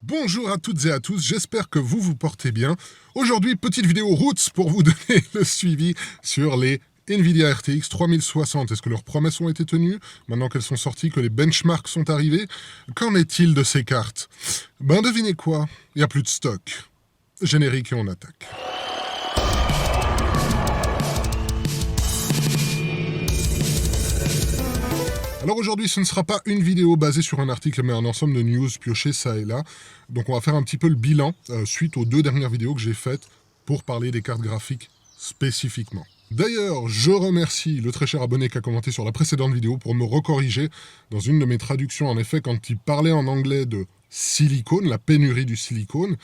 Bonjour à toutes et à tous, j'espère que vous vous portez bien. Aujourd'hui, petite vidéo Roots pour vous donner le suivi sur les Nvidia RTX 3060. Est-ce que leurs promesses ont été tenues? Maintenant qu'elles sont sorties, que les benchmarks sont arrivés, qu'en est-il de ces cartes? Ben devinez quoi? Il n'y a plus de stock. Générique et on attaque. Alors aujourd'hui, ce ne sera pas une vidéo basée sur un article, mais un ensemble de news piochés ça et là. Donc on va faire un petit peu le bilan suite aux deux dernières vidéos que j'ai faites pour parler des cartes graphiques spécifiquement. D'ailleurs, je remercie le très cher abonné qui a commenté sur la précédente vidéo pour me recorriger dans une de mes traductions. En effet, quand il parlait en anglais de silicone, la pénurie du silicone,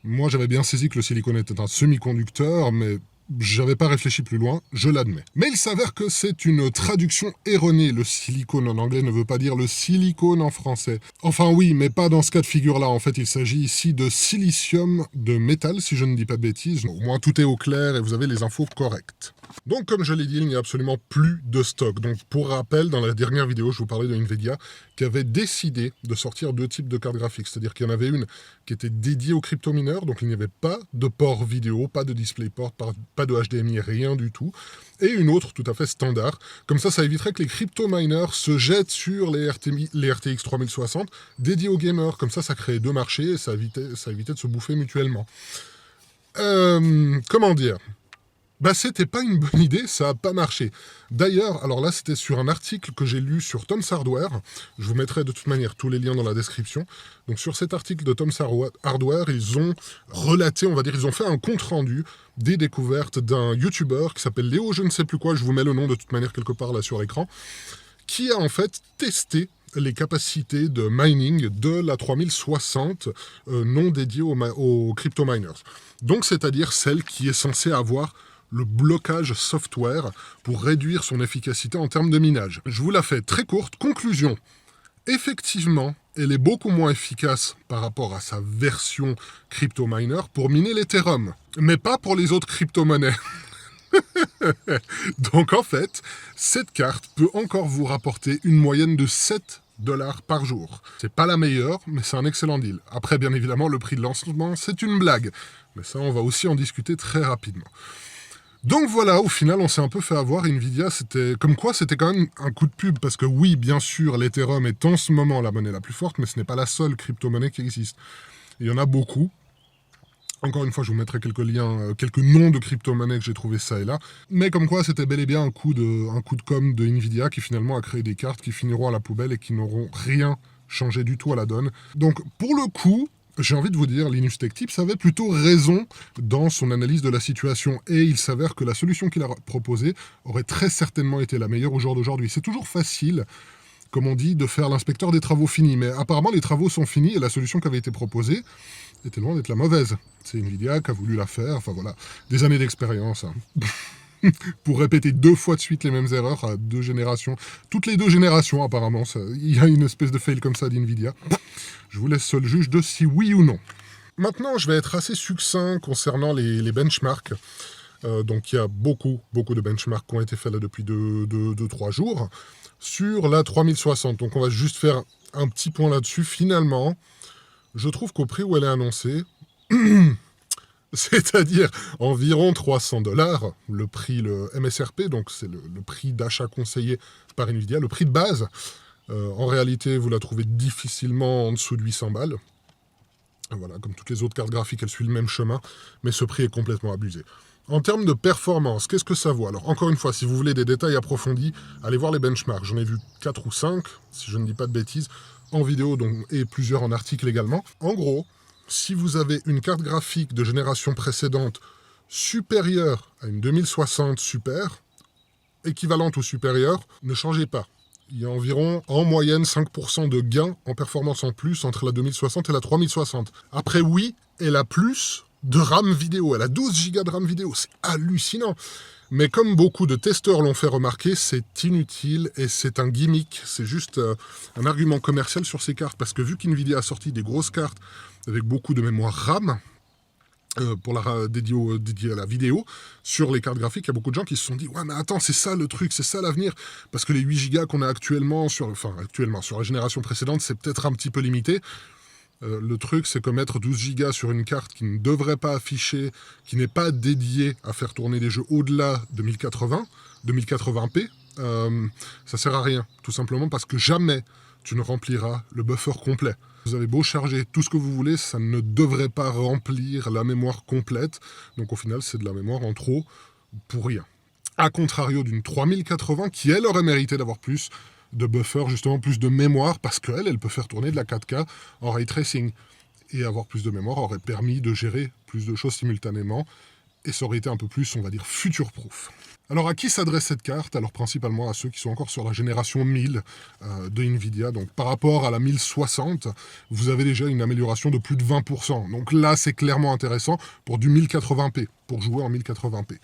moi j'avais bien saisi que le silicone était un semi-conducteur, mais j'avais pas réfléchi plus loin, je l'admets. Mais il s'avère que c'est une traduction erronée. Le silicone en anglais ne veut pas dire le silicone en français. Enfin oui, mais pas dans ce cas de figure-là. En fait, il s'agit ici de silicium de métal, si je ne dis pas de bêtises. Au moins, tout est au clair et vous avez les infos correctes. Donc, comme je l'ai dit, il n'y a absolument plus de stock. Donc, pour rappel, dans la dernière vidéo, je vous parlais de Nvidia qui avait décidé de sortir deux types de cartes graphiques. C'est-à-dire qu'il y en avait une qui était dédiée aux crypto-mineurs, donc il n'y avait pas de port vidéo, pas de DisplayPort, pas de HDMI, rien du tout. Et une autre tout à fait standard. Comme ça éviterait que les crypto-miners se jettent sur les RTX 3060 dédiés aux gamers. Comme ça créait deux marchés et ça évitait de se bouffer mutuellement. Comment dire ? Bah, c'était pas une bonne idée, ça a pas marché. D'ailleurs, alors là, c'était sur un article que j'ai lu sur Tom's Hardware. Je vous mettrai de toute manière tous les liens dans la description. Donc, sur cet article de Tom's Hardware, ils ont relaté, on va dire, ils ont fait un compte-rendu des découvertes d'un YouTuber qui s'appelle Léo, je ne sais plus quoi, je vous mets le nom de toute manière quelque part là sur l'écran, qui a en fait testé les capacités de mining de la 3060 non dédiée aux crypto-miners. Donc, c'est-à-dire celle qui est censée avoir le blocage software pour réduire son efficacité en termes de minage. Je vous la fais très courte. Conclusion. Effectivement, elle est beaucoup moins efficace par rapport à sa version crypto-miner pour miner l'Ethereum, mais pas pour les autres crypto-monnaies. Donc en fait, cette carte peut encore vous rapporter une moyenne de 7 $ par jour. C'est pas la meilleure, mais c'est un excellent deal. Après, bien évidemment, le prix de lancement, c'est une blague. Mais ça, on va aussi en discuter très rapidement. Donc voilà, au final, on s'est un peu fait avoir. Nvidia, c'était quand même un coup de pub, parce que oui, bien sûr, l'Ethereum est en ce moment la monnaie la plus forte, mais ce n'est pas la seule crypto-monnaie qui existe. Il y en a beaucoup. Encore une fois, je vous mettrai quelques liens, quelques noms de crypto-monnaies que j'ai trouvé ça et là. Mais comme quoi, c'était bel et bien un coup de com' de Nvidia qui finalement a créé des cartes qui finiront à la poubelle et qui n'auront rien changé du tout à la donne. Donc, pour le coup, j'ai envie de vous dire, Linus Tech Tips avait plutôt raison dans son analyse de la situation. Et il s'avère que la solution qu'il a proposée aurait très certainement été la meilleure au jour d'aujourd'hui. C'est toujours facile, comme on dit, de faire l'inspecteur des travaux finis. Mais apparemment, les travaux sont finis et la solution qui avait été proposée était loin d'être la mauvaise. C'est Nvidia qui a voulu la faire. Enfin voilà, des années d'expérience. Pour répéter 2 fois de suite les mêmes erreurs à 2 générations. Toutes les 2 générations, apparemment. Il y a une espèce de fail comme ça d'Nvidia. Je vous laisse seul juge de si oui ou non. Maintenant, je vais être assez succinct concernant les benchmarks. Donc, il y a beaucoup de benchmarks qui ont été faits là depuis 2-3 jours sur la 3060. Donc, on va juste faire un petit point là-dessus. Finalement, je trouve qu'au prix où elle est annoncée, c'est-à-dire environ 300 $, le MSRP, donc c'est le prix d'achat conseillé par Nvidia, le prix de base. En réalité, vous la trouvez difficilement en dessous de 800 balles. Voilà, comme toutes les autres cartes graphiques, elle suit le même chemin, mais ce prix est complètement abusé. En termes de performance, qu'est-ce que ça vaut? Alors, encore une fois, si vous voulez des détails approfondis, allez voir les benchmarks. J'en ai vu 4 ou 5, si je ne dis pas de bêtises, en vidéo et plusieurs en article également. En gros, si vous avez une carte graphique de génération précédente supérieure à une 2060 Super, équivalente ou supérieure, ne changez pas. Il y a environ, en moyenne, 5% de gain en performance en plus entre la 2060 et la 3060. Après, oui, elle a plus de RAM vidéo. Elle a 12 Go de RAM vidéo. C'est hallucinant. Mais comme beaucoup de testeurs l'ont fait remarquer, c'est inutile et c'est un gimmick. C'est juste un argument commercial sur ces cartes. Parce que vu qu'NVIDIA a sorti des grosses cartes avec beaucoup de mémoire RAM, dédié à la vidéo, sur les cartes graphiques, il y a beaucoup de gens qui se sont dit « Ouais, mais attends, c'est ça le truc, c'est ça l'avenir !» Parce que les 8 Go qu'on a actuellement sur la génération précédente, c'est peut-être un petit peu limité. Le truc, c'est que mettre 12 Go sur une carte qui ne devrait pas afficher, qui n'est pas dédiée à faire tourner des jeux au-delà de 1080, 2080p, ça sert à rien. Tout simplement parce que jamais tu ne rempliras le buffer complet. Vous avez beau charger tout ce que vous voulez, ça ne devrait pas remplir la mémoire complète. Donc au final, c'est de la mémoire en trop pour rien. A contrario d'une 3080 qui, elle, aurait mérité d'avoir plus de buffer, justement plus de mémoire, parce qu'elle, elle peut faire tourner de la 4K en ray tracing. Et avoir plus de mémoire aurait permis de gérer plus de choses simultanément, et ça aurait été un peu plus, on va dire, future-proof. Alors à qui s'adresse cette carte? Alors principalement à ceux qui sont encore sur la génération 1000 de Nvidia. Donc par rapport à la 1060, vous avez déjà une amélioration de plus de 20%. Donc là, c'est clairement intéressant pour du 1080p, pour jouer en 1080p.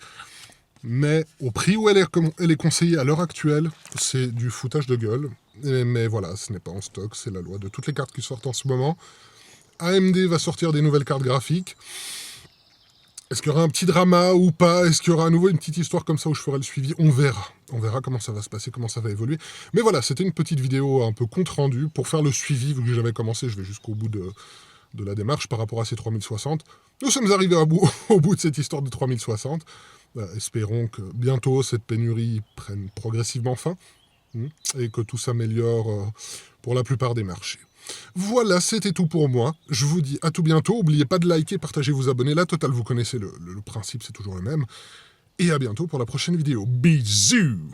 Mais au prix où elle est conseillée à l'heure actuelle, c'est du foutage de gueule. Mais voilà, ce n'est pas en stock, c'est la loi de toutes les cartes qui sortent en ce moment. AMD va sortir des nouvelles cartes graphiques. Est-ce qu'il y aura un petit drama ou pas? Est-ce qu'il y aura à nouveau une petite histoire comme ça où je ferai le suivi? On verra. On verra comment ça va se passer, comment ça va évoluer. Mais voilà, c'était une petite vidéo un peu compte rendu pour faire le suivi, vu que j'avais commencé, je vais jusqu'au bout de la démarche par rapport à ces 3060. Nous sommes arrivés au bout de cette histoire de 3060. Espérons que bientôt cette pénurie prenne progressivement fin et que tout s'améliore pour la plupart des marchés. Voilà, c'était tout pour moi. Je vous dis à tout bientôt. N'oubliez pas de liker, partager, vous abonner. La totale, vous connaissez le principe, c'est toujours le même. Et à bientôt pour la prochaine vidéo. Bisous!